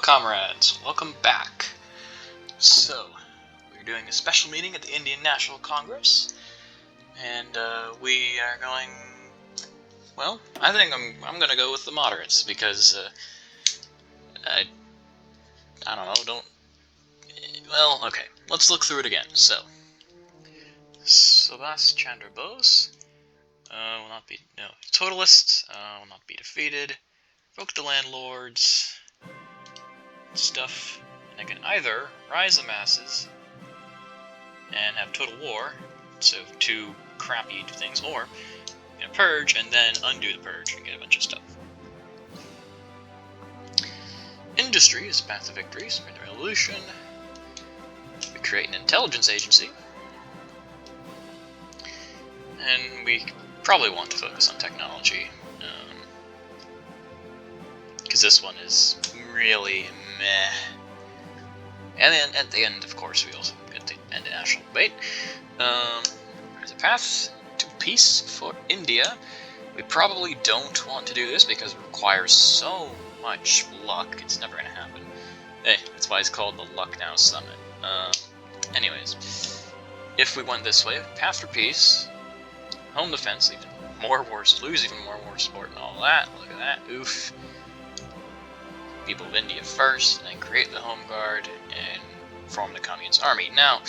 comrades, welcome back. So, we're doing a special meeting at the Indian National Congress, and we are going. Well, I think I'm gonna go with the moderates because I don't know. Well, okay. Let's look through it again. So, Subhas Chandra Bose will not be Totalists will not be defeated. Revoke the landlords. Stuff, and I can either rise the masses and have total war, so two crappy things, or purge and then undo the purge and get a bunch of stuff. Industry is path to victory, spread the revolution. We create an intelligence agency, and we probably want to focus on technology, because this one is really meh. And then at the end, of course, we also get to end the national debate. There's a path to peace for India. We probably don't want to do this because it requires so much luck. It's never going to happen. Hey, that's why it's called the Lucknow Summit. Anyways, if we went this way, path for peace, home defense, even more wars, lose even more war support and all that. Look at that. Oof. People of India first, and then create the Home Guard and form the Communist Army. Now,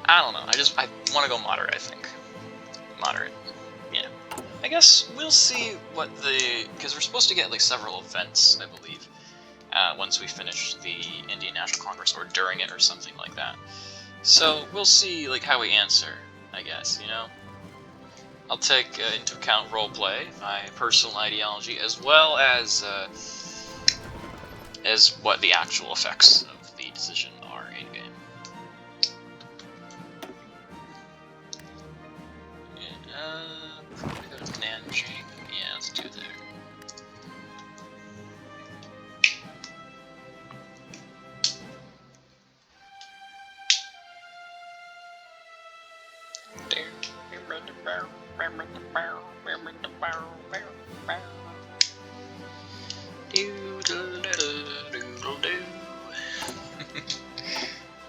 I don't know. I want to go moderate. I think moderate. Yeah. I guess we'll see what because we're supposed to get like several events, I believe, once we finish the Indian National Congress or during it or something like that. So we'll see like how we answer. I guess I'll take into account roleplay, my personal ideology, as well as what the actual effects of the decision are in game. Probably go to Nanjing. Yeah, let's do there.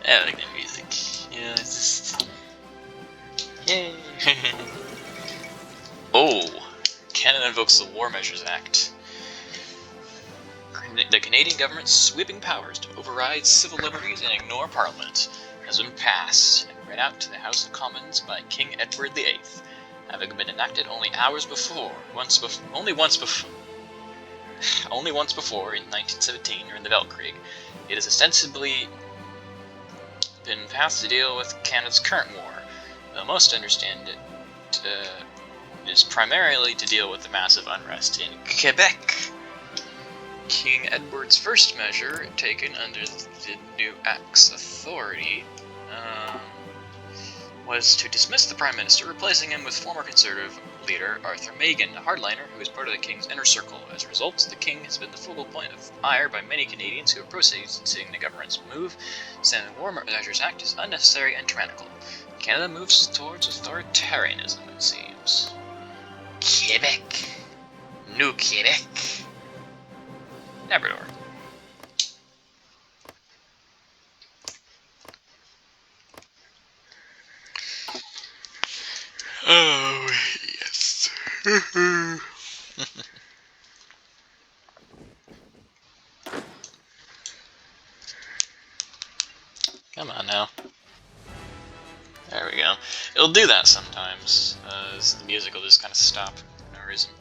I like that music. Yeah, it's just... Yay! Oh! Canada invokes the War Measures Act. The Canadian government's sweeping powers to override civil liberties and ignore Parliament has been passed and read out to the House of Commons by King Edward VIII, having been enacted only once before in 1917 during the Weltkrieg. It has ostensibly been passed to deal with Canada's current war, though most understand it is primarily to deal with the massive unrest in Quebec. King Edward's first measure, taken under the new Act's authority, was to dismiss the Prime Minister, replacing him with former Conservative leader Arthur Meighen, a hardliner who is part of the King's inner circle. As a result, the King has been the focal point of ire by many Canadians who are protesting the government's move, saying the War Measures Act is unnecessary and tyrannical. Canada moves towards authoritarianism, it seems. Quebec. New Quebec. Labrador. Oh, yes. Come on now. There we go. It'll do that sometimes. The music will just kind of stop for no reason.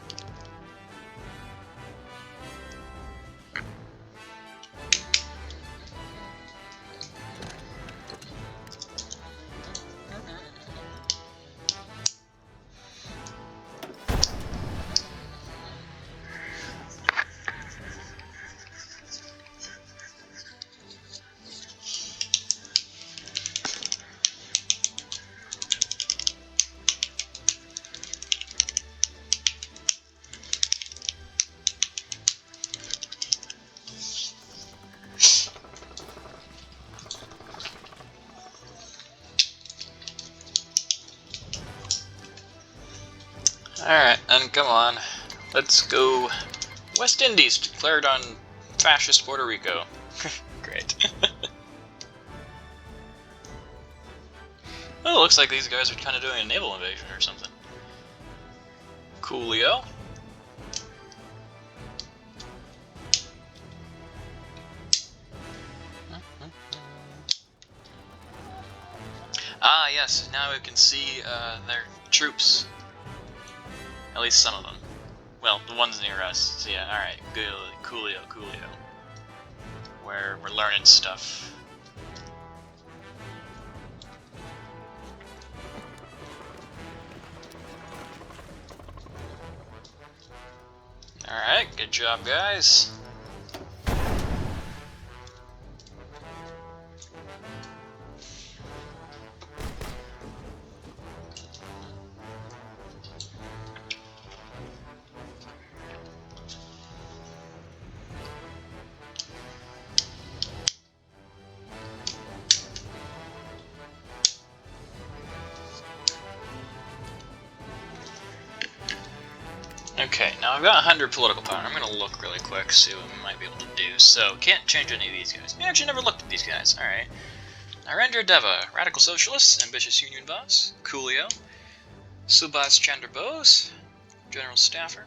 Alright, and come on. Let's go West Indies, declared on fascist Puerto Rico. Great. Well, it looks like these guys are kind of doing a naval invasion or something. Coolio. Ah, yes, now we can see their troops. At least some of them. Well, the ones near us. So yeah, alright, good. Coolio. Where we're learning stuff. Alright, good job, guys. Okay, now I've got 100 political power. I'm gonna look really quick, see what we might be able to do. So, can't change any of these guys. I actually never looked at these guys. Alright. Narendra Deva, Radical Socialist, Ambitious Union Boss. Coolio. Subhas Chandra Bose, General Staffer.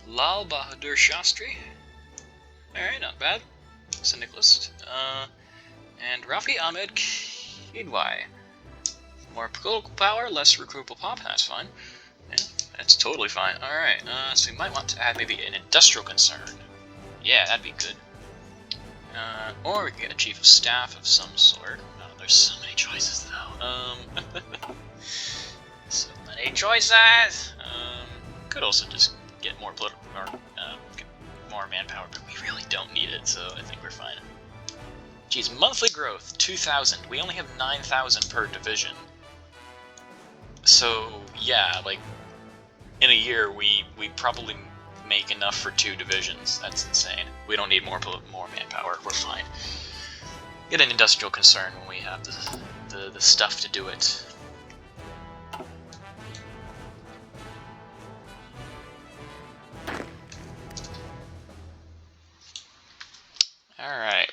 Lal Bahadur Shastri. Alright, not bad. Syndicalist. And Rafi Ahmed Kidwai. More political power, less recruitable pop. That's fine. Yeah. That's totally fine. Alright, so we might want to add maybe an industrial concern. Yeah, that'd be good. Or we could get a chief of staff of some sort. Oh, there's so many choices, though. So many choices! Could also just get more political, or, get more manpower, but we really don't need it, so I think we're fine. Geez, monthly growth, 2,000. We only have 9,000 per division. So, yeah, like, in a year, we probably make enough for 2 divisions. That's insane. We don't need more manpower. We're fine. Get an industrial concern when we have the stuff to do it. Alright.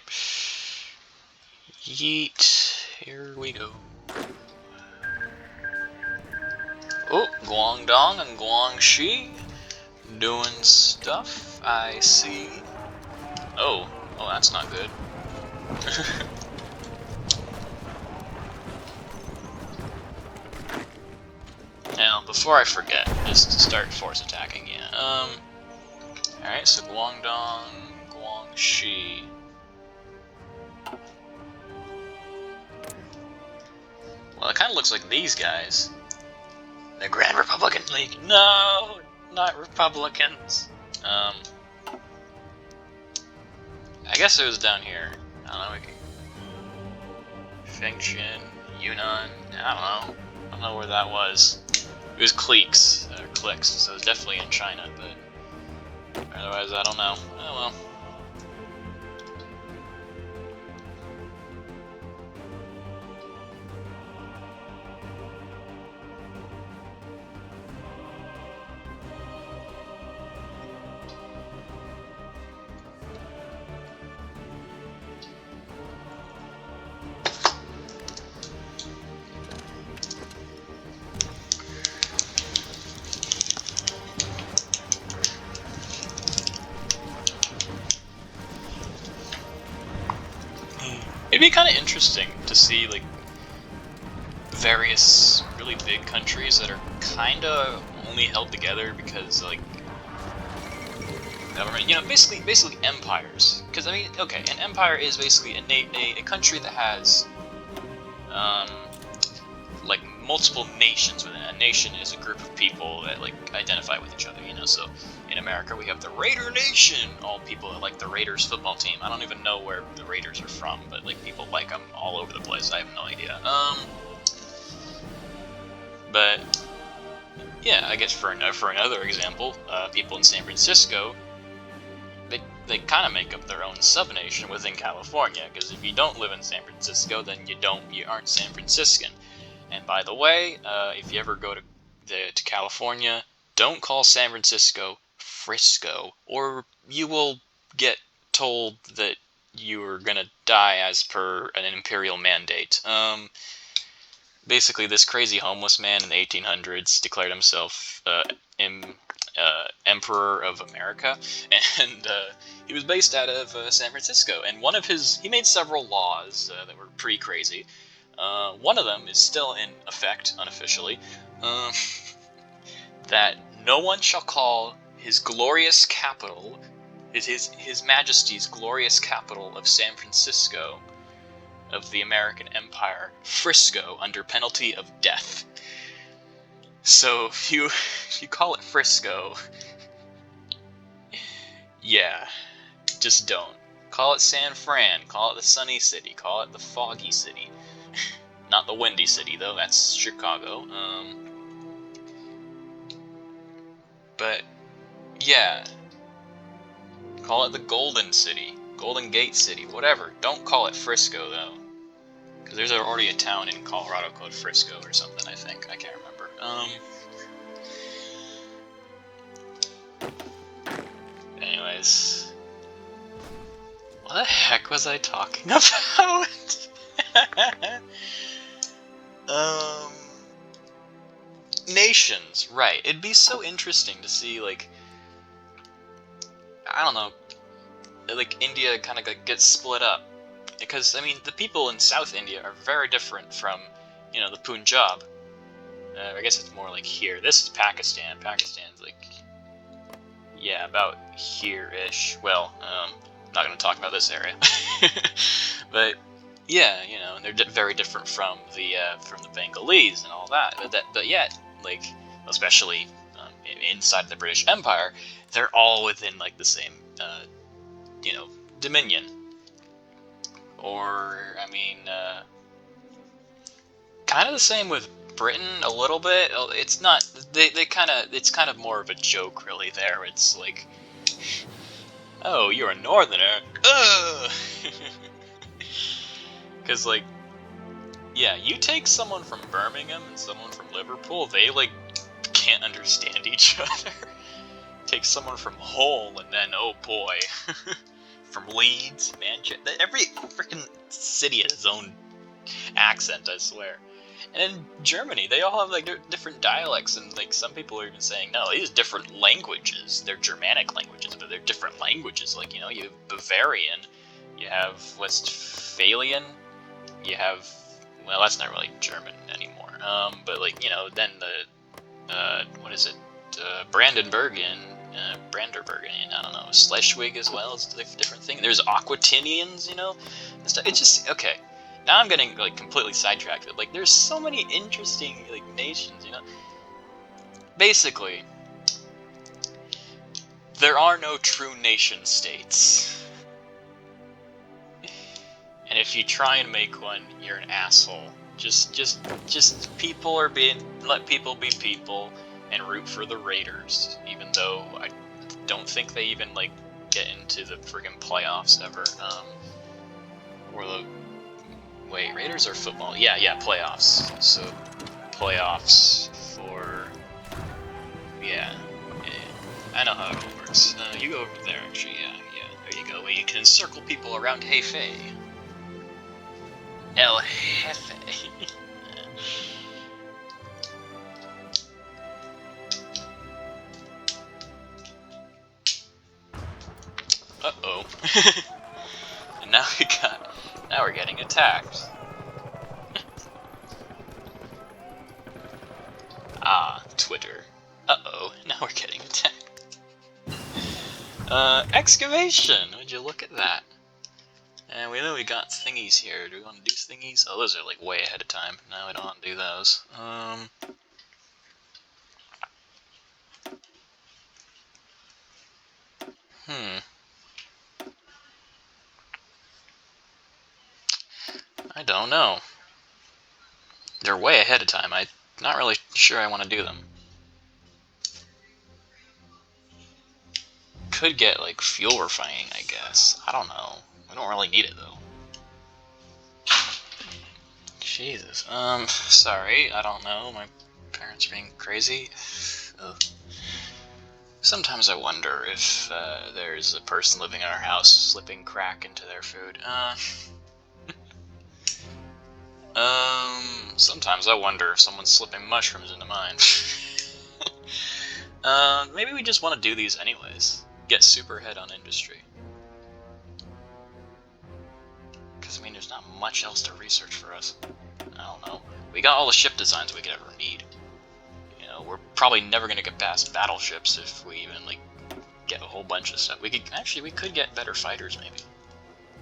Yeet. Here we go. Oh, Guangdong and Guangxi doing stuff, I see. Oh, that's not good. Now, before I forget, just to start force attacking, yeah. Alright, so Guangdong, Guangxi. Well, it kind of looks like these guys. The Grand Republican League. No, not Republicans. I guess it was down here. I don't know. Fengshan, Yunnan. I don't know where that was. It was cliques, so it's definitely in China. But otherwise, I don't know. Oh well. It'd be kind of interesting to see, like, various really big countries that are kind of only held together because, like, government, you know, basically empires. Because, I mean, okay, an empire is basically a country that has, like, multiple nations within it. A nation is a group of people that, like, identify with each other, you know, so in America we have the Raider Nation, all people that like the Raiders football team. I don't even know where the Raiders are from, but, like, people like them all over the place. I have no idea. But, yeah, I guess for another example, people in San Francisco, they kind of make up their own sub-nation within California, because if you don't live in San Francisco, then you aren't San Franciscan. And by the way, if you ever go to California, don't call San Francisco Frisco, or you will get told that you're gonna die as per an imperial mandate. Basically, this crazy homeless man in the 1800s declared himself Emperor of America, and he was based out of San Francisco. And he made several laws that were pretty crazy. One of them is still in effect unofficially, that no one shall call his glorious capital, his Majesty's glorious capital of San Francisco, of the American Empire, Frisco, under penalty of death. So if you call it Frisco, yeah, just don't. Call it San Fran, call it the Sunny City, call it the Foggy City. Not the Windy City, though, that's Chicago. But, yeah. Call it the Golden City, Golden Gate City, whatever. Don't call it Frisco, though. Because there's already a town in Colorado called Frisco or something, I think. I can't remember. Anyways. What the heck was I talking about? Nations, right. It'd be so interesting to see, like, I don't know, like, India kind of gets split up. Because, I mean, the people in South India are very different from, the Punjab. I guess it's more like here. This is Pakistan. Pakistan's like, yeah, about here-ish. Well, not going to talk about this area. But, yeah, and they're very different from the Bengalese and all that. But yet, like, especially inside the British Empire, they're all within, like, the same, dominion. Or, I mean, kind of the same with Britain a little bit. It's not, it's kind of more of a joke, really, there. It's like, oh, you're a northerner. Because, like, yeah, you take someone from Birmingham and someone from Liverpool, they, like, can't understand each other. Take someone from Hull and then, oh boy, from Leeds, Manchester. Every freaking city has its own accent, I swear. And in Germany, they all have, like, different dialects, and, like, some people are even saying, no, these are different languages. They're Germanic languages, but they're different languages. Like, you have Bavarian, you have Westphalian, you have, well, that's not really German anymore. But, like, then the, what is it? Brandenburgian, I don't know, Schleswig as well is a different thing. There's Aquitanians, It's just, okay. Now I'm getting, like, completely sidetracked. But, like, there's so many interesting, like, nations, Basically, there are no true nation states. And if you try and make one, you're an asshole. Just let people be people and root for the Raiders, even though I don't think they even, like, get into the friggin' playoffs ever. Wait, Raiders are football? Yeah, playoffs. So, playoffs for, yeah. I know how it all works. You go over there, actually, yeah, there you go. Where you can encircle people around Jefe. El Jefe. Uh-oh. And now we're getting attacked. Ah, Twitter. Uh-oh, now we're getting attacked. Excavation! Would you look at that? And we know we got thingies here. Do we want to do thingies? Oh, those are, like, way ahead of time. No, we don't want to do those. I don't know. They're way ahead of time. I'm not really sure I want to do them. Could get, like, fuel refining, I guess. I don't know. We don't really need it, though. Jesus. Sorry, I don't know. My parents are being crazy. Ugh. Sometimes I wonder if there's a person living in our house slipping crack into their food. Sometimes I wonder if someone's slipping mushrooms into mine. Maybe we just want to do these anyways. Get super ahead on industry. Because, I mean, there's not much else to research for us. I don't know. We got all the ship designs we could ever need. You know, we're probably never going to get past battleships if we even, like, get a whole bunch of stuff. We could get better fighters, maybe.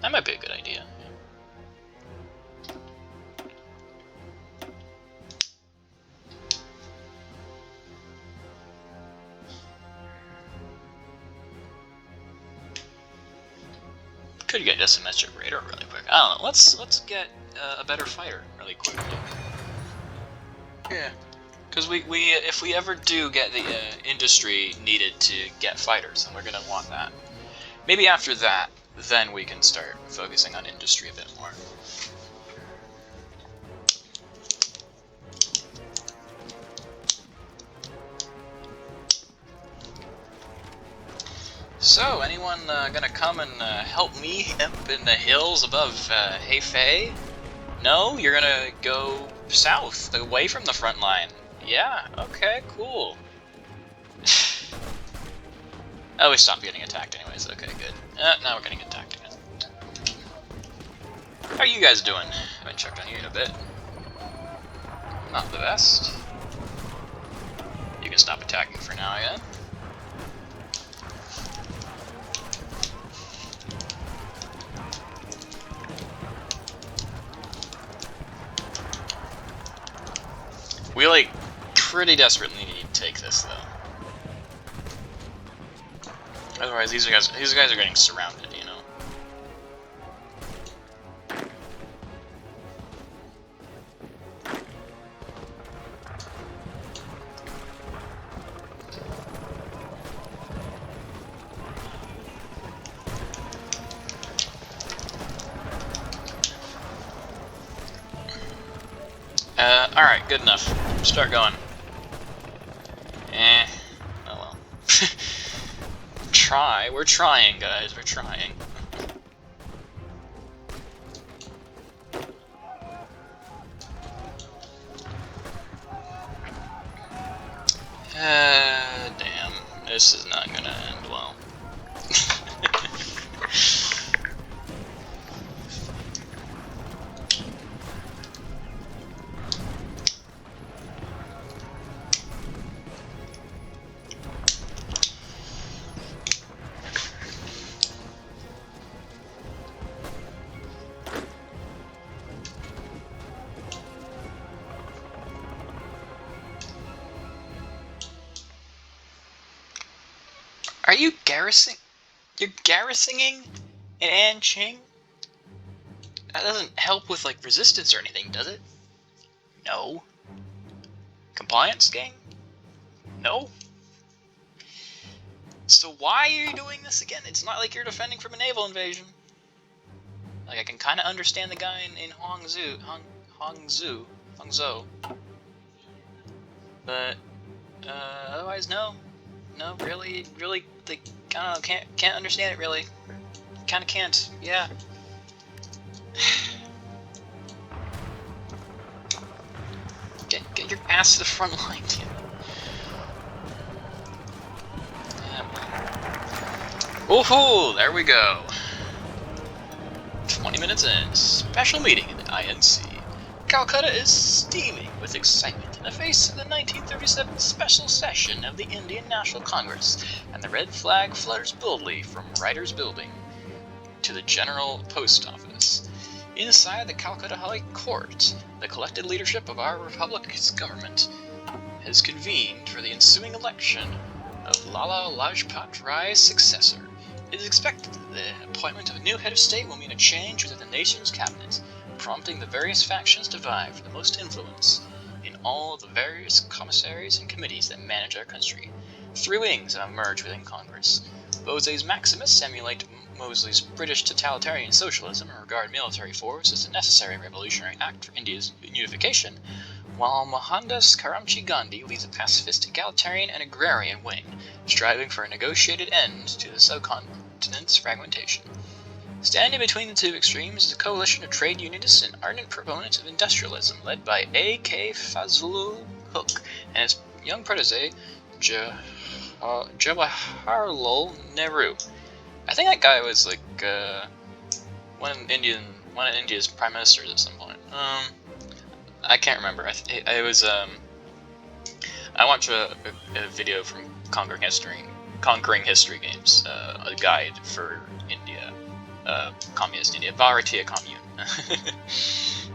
That might be a good idea. Could get asymmetric radar really quick. I don't know. Let's get a better fighter really quickly. Yeah, because if we ever do get the industry needed to get fighters, then we're gonna want that. Maybe after that, then we can start focusing on industry a bit more. So, anyone gonna come and help me up in the hills above Hefei? No? You're gonna go south, away from the front line? Yeah, okay, cool. Oh, we stopped getting attacked anyways, okay, good. Now we're getting attacked again. How are you guys doing? I haven't checked on you in a bit. Not the best. You can stop attacking for now, yeah? We, like, pretty desperately need to take this, though. Otherwise, these guys are getting surrounded, you know? Alright, good enough. Start going. Oh well. We're trying, guys, we're trying. Damn. This is not gonna end well. Are you garrisoning? You're garrisoning in Anqing? That doesn't help with, like, resistance or anything, does it? No. Compliance, gang? No. So why are you doing this again? It's not like you're defending from a naval invasion. Like, I can kind of understand the guy in Hangzhou. But, otherwise, no. No, really, like, I don't know, can't understand it, really. Kinda can't, yeah. Get your ass to the front line, dude. Woohoo! There we go. 20 minutes in. Special meeting in the INC. Calcutta is steaming with excitement in the face of the 1937 special session of the Indian National Congress, and the red flag flutters boldly from Writers' Building to the General Post Office. Inside the Calcutta High Court, the collected leadership of our Republic's government has convened for the ensuing election of Lala Lajpat Rai's successor. It is expected that the appointment of a new head of state will mean a change within the nation's cabinet, prompting the various factions to vie for the most influence in all of the various commissaries and committees that manage our country. Three wings have emerged within Congress. Bose's Maximus emulate Mosley's British totalitarian socialism and regard military force as a necessary revolutionary act for India's unification, while Mohandas Karamchand Gandhi leads a pacifist, egalitarian, and agrarian wing, striving for a negotiated end to the subcontinent's fragmentation. Standing between the two extremes is a coalition of trade unionists and ardent proponents of industrialism, led by A.K. Fazlul Huq and his young protege, Jawaharlal Nehru. I think that guy was like one of India's prime ministers at some point. I can't remember. I watched a video from Conquering History Games, a guide for India, communist India, Bharatiya Commune.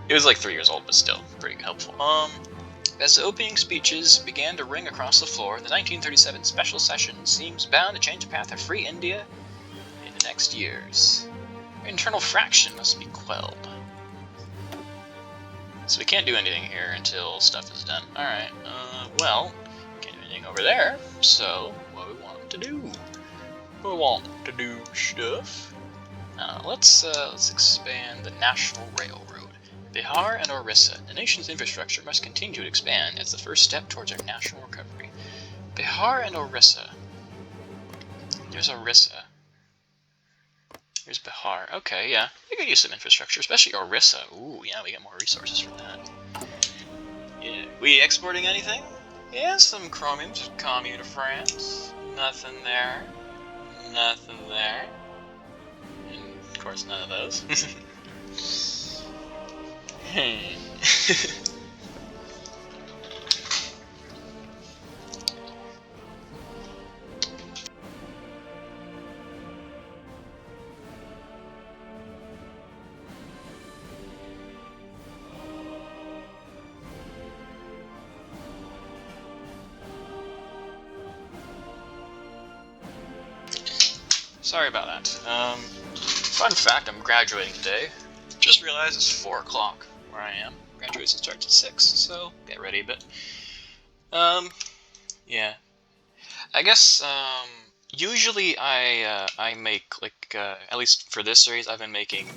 It was like 3 years old, but still pretty helpful. As the opening speeches began to ring across the floor, the 1937 special session seems bound to change the path of free India in the next years. Internal fraction must be quelled. So we can't do anything here until stuff is done. Alright, well, can't do anything over there, so what we want to do? We want to do stuff. Let's expand the National Railroad. Bihar and Orissa. The nation's infrastructure must continue to expand as the first step towards our national recovery. Bihar and Orissa. There's Orissa. Here's Bihar. Okay, yeah. We could use some infrastructure, especially Orissa. Ooh, yeah, we get more resources from that. Yeah. We exporting anything? Yeah, some chromium to Commune of France. Nothing there. Nothing there. And, of course, none of those. Sorry about that. Fun fact, I'm graduating today. Just realized it's 4 o'clock where I am. Graduation starts at 6, so get ready a bit. Yeah. I guess, usually I make, like, at least for this series, I've been making,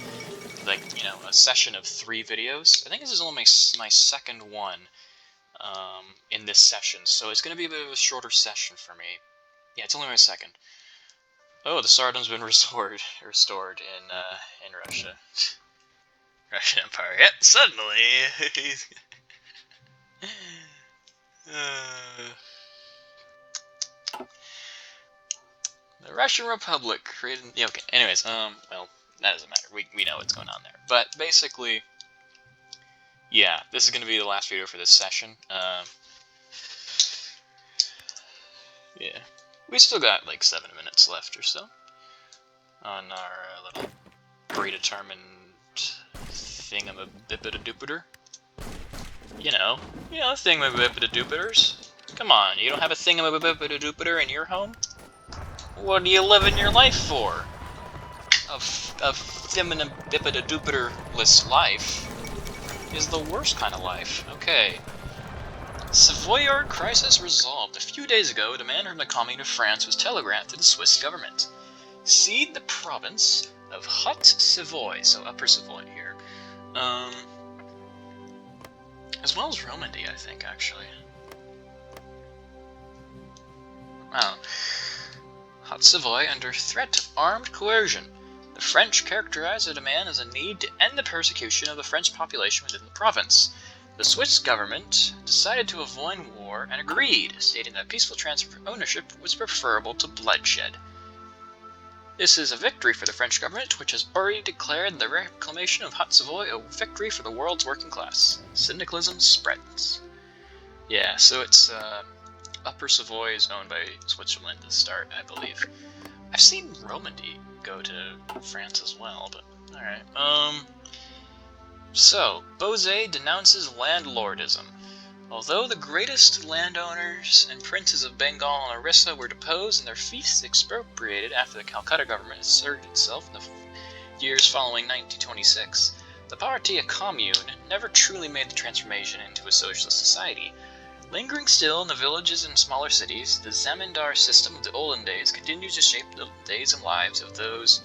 like, you know, a session of 3 videos. I think this is only my second one, in this session, so it's gonna be a bit of a shorter session for me. Yeah, it's only my second. Oh, the Tsardom's been restored in Russia. Russian Empire. Yep, suddenly. The Russian Republic created. Yeah, okay. Anyways, well, that doesn't matter. We know what's going on there. But basically, yeah, this is gonna be the last video for this session. Yeah. We still got like 7 minutes left or so on our little predetermined thingamabibida-doopider. You know, thingamabibida-doopiders. Come on, you don't have a thingamabibida-doopider in your home? What are you living your life for? A thingamabibida-doopider-less life is the worst kind of life. Okay. Savoyard crisis resolved. A few days ago, a demand from the Commune of France was telegraphed to the Swiss government. Cede the province of Haute-Savoie, so Upper Savoy here, as well as Romandy, I think, actually. Oh. Haute-Savoie under threat of armed coercion. The French characterized the demand as a need to end the persecution of the French population within the province. The Swiss government decided to avoid war and agreed, stating that peaceful transfer of ownership was preferable to bloodshed. This is a victory for the French government, which has already declared the reclamation of Haute-Savoie a victory for the world's working class. Syndicalism spreads. Yeah, so it's, Upper Savoy is owned by Switzerland to start, I believe. I've seen Romandy go to France as well, but alright. So, Bozé denounces landlordism. Although the greatest landowners and princes of Bengal and Orissa were deposed and their fiefs expropriated after the Calcutta government asserted itself in the years following 1926, the Bharatiya Commune never truly made the transformation into a socialist society. Lingering still in the villages and smaller cities, the zamindar system of the olden days continues to shape the days and lives of those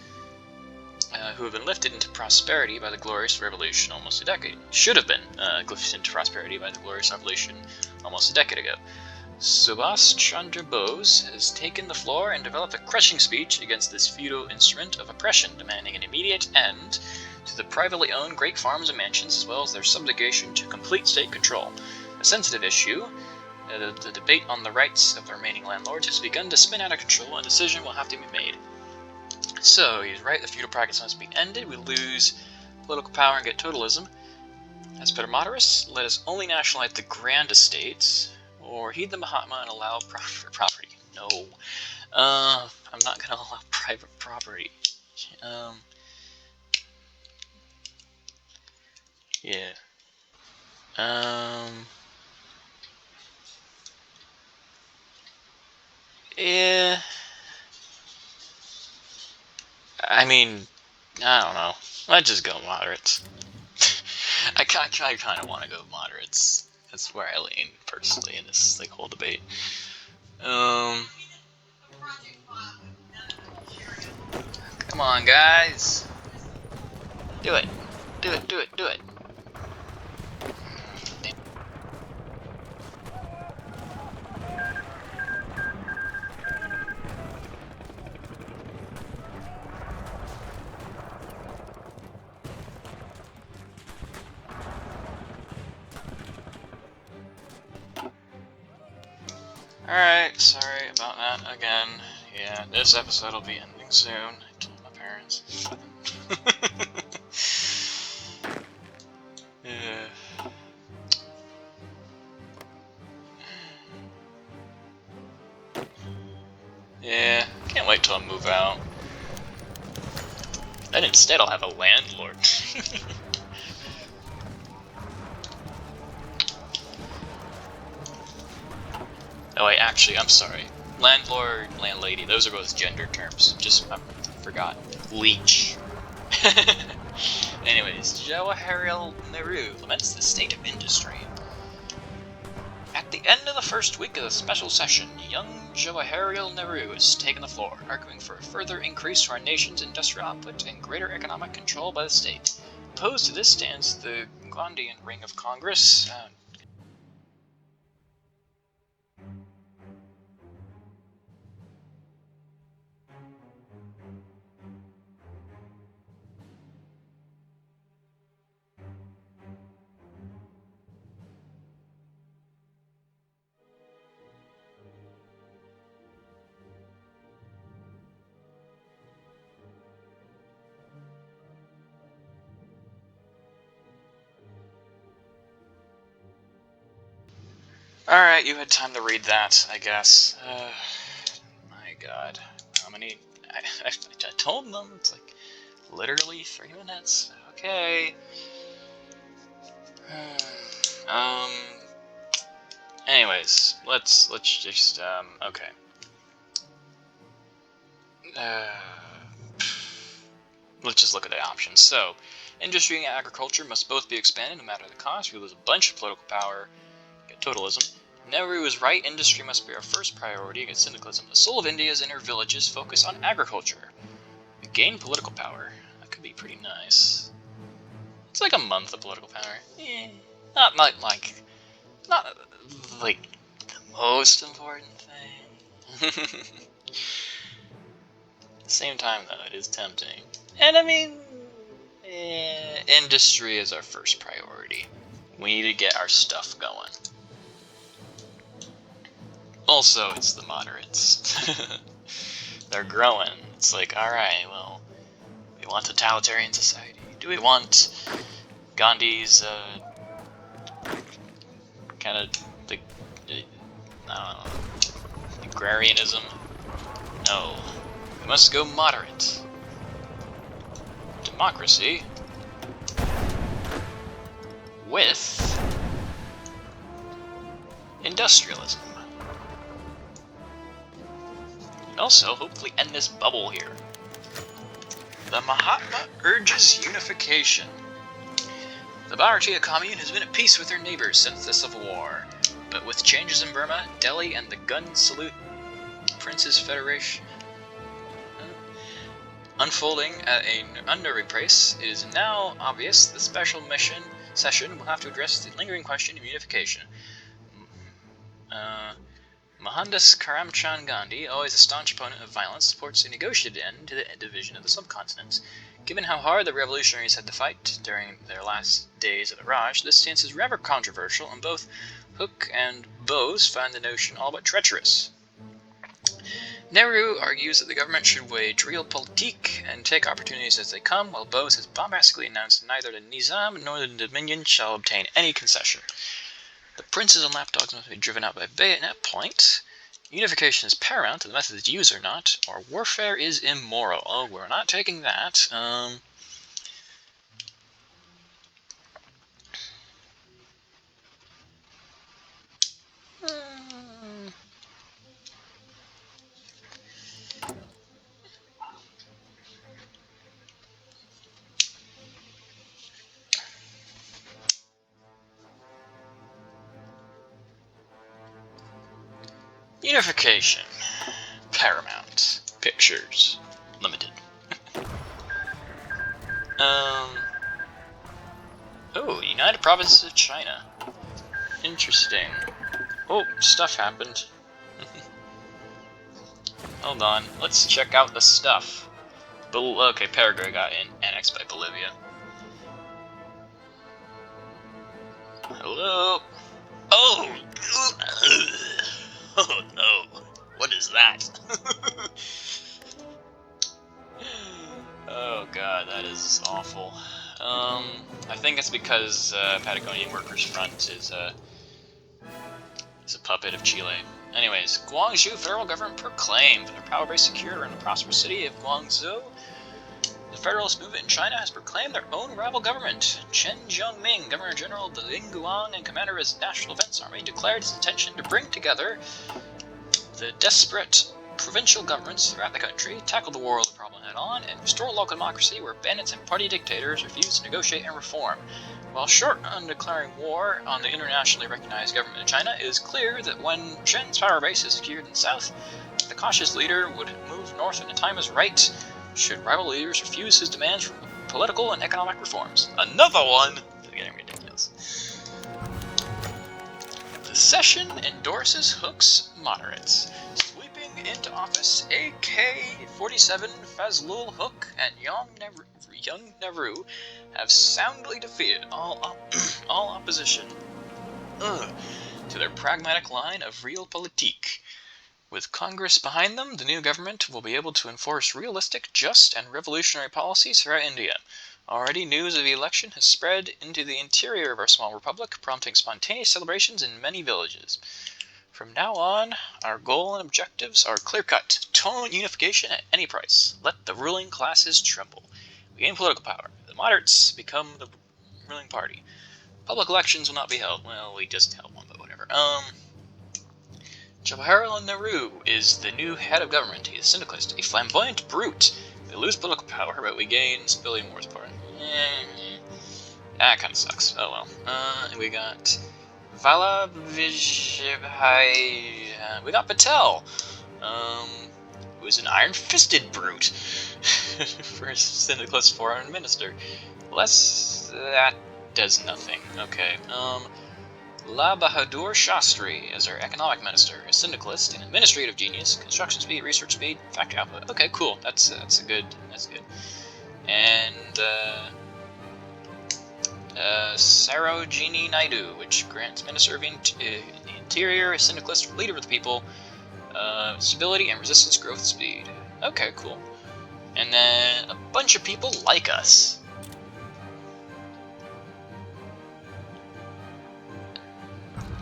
who have been lifted into prosperity by the glorious revolution almost a decade. Should have been lifted into prosperity by the glorious revolution almost a decade ago. Subhas Chandra Bose has taken the floor and developed a crushing speech against this feudal instrument of oppression, demanding an immediate end to the privately owned great farms and mansions, as well as their subjugation to complete state control. A sensitive issue, the debate on the rights of the remaining landlords has begun to spin out of control, and a decision will have to be made. So, he's right, the feudal practice must be ended, we lose political power and get totalism. As per moderates, let us only nationalize the grand estates, or heed the Mahatma and allow private property. No. I'm not gonna allow private property. Yeah. Yeah. I mean, I don't know. Let's just go moderates. I kind of want to go moderates. That's where I lean personally in this whole debate. Come on, guys. Do it. Do it. Do it. Do it. Alright, sorry about that again. Yeah, this episode will be ending soon. I told my parents. Yeah. Yeah, can't wait till I move out. Then instead I'll have a landlord. Oh wait, actually, I'm sorry. Landlord, landlady, those are both gender terms. Just, I forgot. Leech. Anyways, Jawaharlal Nehru laments the state of industry. At the end of the first week of the special session, young Jawaharlal Nehru has taken the floor, arguing for a further increase to our nation's industrial output and greater economic control by the state. Opposed to this stands the Gandhian wing of Congress. Alright, you had time to read that, I guess. My god. How many... I told them, it's like, literally 3 minutes. Okay. Anyways, let's just, okay. Let's just look at the options. So, industry and agriculture must both be expanded no matter the cost. We lose a bunch of political power, get totalism. Nehru was right, industry must be our first priority against syndicalism. The soul of India's inner villages focus on agriculture. We gain political power. That could be pretty nice. It's like a month of political power. Not like the most important thing. At the same time, though, it is tempting. And I mean, industry is our first priority. We need to get our stuff going. Also, it's the moderates. They're growing. It's like, alright, well, we want totalitarian society. Do we want Gandhi's, kind of, I don't know, agrarianism? No. We must go moderate. Democracy with industrialism. And also, hopefully end this bubble here. The Mahatma urges unification. The Bharatiya Commune has been at peace with their neighbors since the Civil War, but with changes in Burma, Delhi, and the Gun Salute Prince's Federation, Unfolding at an unnerving pace, it is now obvious the special session will have to address the lingering question of unification. Mohandas Karamchand Gandhi, always a staunch opponent of violence, supports a negotiated end to the division of the subcontinent. Given how hard the revolutionaries had to fight during their last days of the Raj, this stance is rather controversial, and both Hooke and Bose find the notion all but treacherous. Nehru argues that the government should wage realpolitik and take opportunities as they come, while Bose has bombastically announced neither the Nizam nor the Dominion shall obtain any concession. The princes and lapdogs must be driven out by bayonet point. Unification is paramount, and the methods used are not, or warfare is immoral. Oh, we're not taking that. Unification. Paramount. Pictures. Limited. Oh, United Provinces of China. Interesting. Oh, stuff happened. Hold on, let's check out the stuff. Okay, Paraguay got annexed by Bolivia. Hello? Oh! Oh no, what is that? Oh god, that is awful. I think it's because Patagonian Workers' Front is a puppet of Chile. Anyways, Guangzhou federal government proclaimed their power base secure in the prosperous city of Guangzhou. The federalist movement in China has proclaimed their own rival government. Chen Jiangming, Governor General of the Yinguang and commander of his National Defense Army, declared his intention to bring together the desperate provincial governments throughout the country, tackle the war of the problem head-on, and restore local democracy where bandits and party dictators refuse to negotiate and reform. While short on declaring war on the internationally recognized government of China, it is clear that when Chen's power base is secured in the south, the cautious leader would move north when the time is right, should rival leaders refuse his demands for political and economic reforms. Another one! It's getting ridiculous. The session endorses Hooke's moderates. Sweeping into office, AK-47 Fazlul Hooke and young Nehru have soundly defeated all opposition to their pragmatic line of realpolitik. With Congress behind them, the new government will be able to enforce realistic, just, and revolutionary policies throughout India. Already, news of the election has spread into the interior of our small republic, prompting spontaneous celebrations in many villages. From now on, our goal and objectives are clear-cut. Total unification at any price. Let the ruling classes tremble. We gain political power. The moderates become the ruling party. Public elections will not be held. Well, we just held one, but whatever. Jawaharlal Nehru is the new head of government. He is a syndicalist, a flamboyant brute. We lose political power, but we gain stability and horsepower. That kind of sucks. Oh well. And we got Vallabhbhai. We got Patel, who is an iron-fisted brute for a syndicalist foreign minister. That does nothing. Okay. La Bahadur Shastri as our economic minister, a syndicalist, an administrative genius, construction speed, research speed, factory output. Okay, cool. That's good. And Sarojini Naidu, which grants Minister of the Interior, a syndicalist, leader of the people, stability and resistance growth speed. Okay, cool. And then a bunch of people like us.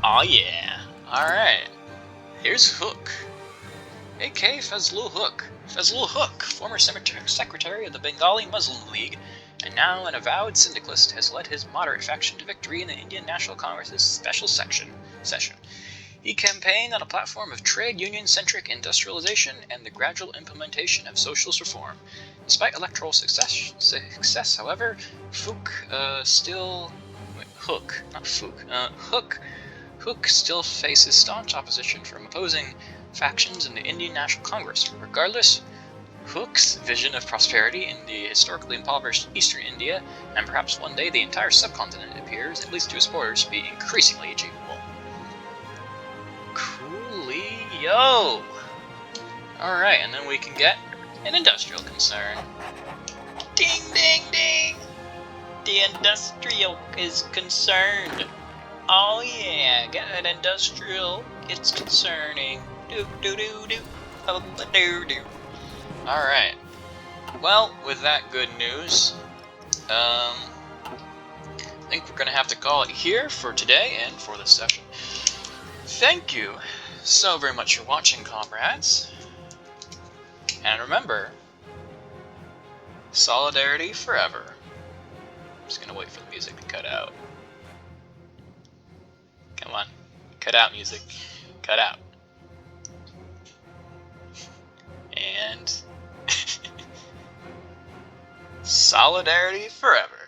Aw yeah. Alright. Here's Hooke. A.K. Fazlul Hooke. Fazlul Hooke, former secretary of the Bengali Muslim League, and now an avowed syndicalist, has led his moderate faction to victory in the Indian National Congress's special session. He campaigned on a platform of trade union-centric industrialization and the gradual implementation of socialist reform. Despite electoral success, however, Hooke still faces staunch opposition from opposing factions in the Indian National Congress. Regardless, Hook's vision of prosperity in the historically impoverished eastern India, and perhaps one day the entire subcontinent, appears, at least to his supporters, to be increasingly achievable. Coolio! Alright, and then we can get an industrial concern. Ding, ding, ding! The industrial is concerned. Oh yeah, get an industrial. It's concerning. Do do do do. Do do. Alright. Well, with that good news, I think we're gonna have to call it here for today and for this session. Thank you so very much for watching, comrades. And remember, solidarity forever. I'm just gonna wait for the music to cut out. Come on. Cut out, music. Cut out. And solidarity forever.